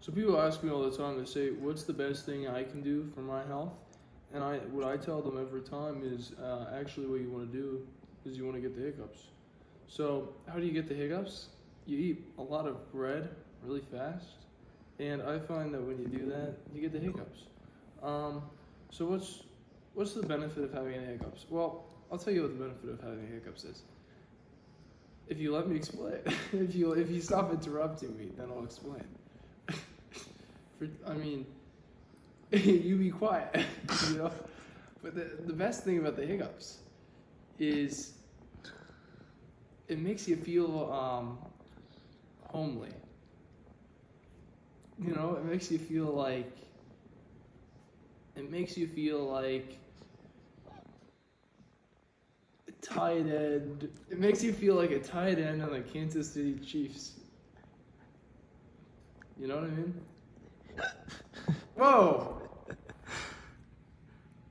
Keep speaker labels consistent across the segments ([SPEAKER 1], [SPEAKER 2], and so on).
[SPEAKER 1] So people ask me all the time, they say, what's the best thing I can do for my health? And what I tell them every time is actually what you want to do is you want to get the hiccups. So how do you get the hiccups? You eat a lot of bread really fast. And I find that when you do that, you get the hiccups. So what's the benefit of having the hiccups? Well, I'll tell you what the benefit of having hiccups is. If you let me explain, if you stop interrupting me, then I'll explain. You be quiet, you know. But the best thing about the hiccups is it makes you feel homely. You know, it makes you feel like a tight end. It makes you feel like a tight end on the Kansas City Chiefs. You know what I mean? Whoa!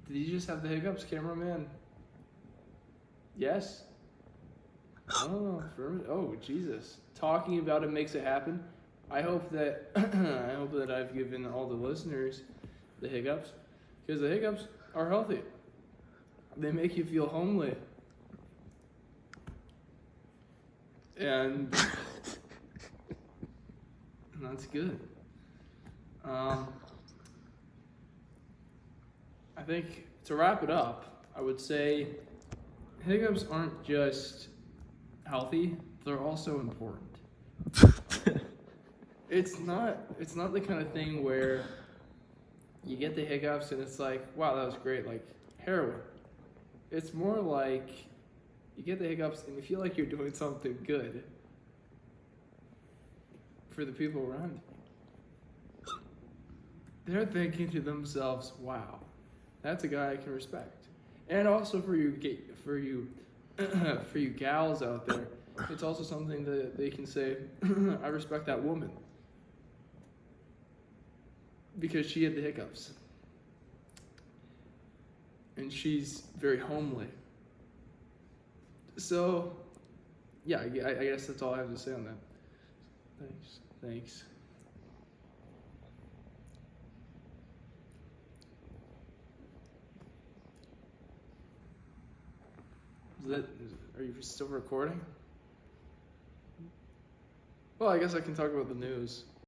[SPEAKER 1] Did you just have the hiccups, cameraman? Yes? Oh, oh, Jesus. Talking about it makes it happen. I hope that I've given all the listeners the hiccups, because the hiccups are healthy. They make you feel homely. And that's good. I think to wrap it up, I would say hiccups aren't just healthy, they're also important. It's not the kind of thing where you get the hiccups and it's like, wow, that was great, like heroin. It's more like you get the hiccups and you feel like you're doing something good for the people around you. They're thinking to themselves, wow, that's a guy I can respect. And also for you gals out there, it's also something that they can say, I respect that woman. Because she had the hiccups. And she's very homely. So, yeah, I guess that's all I have to say on that. Thanks. Are you still recording? Well, I guess I can talk about the news.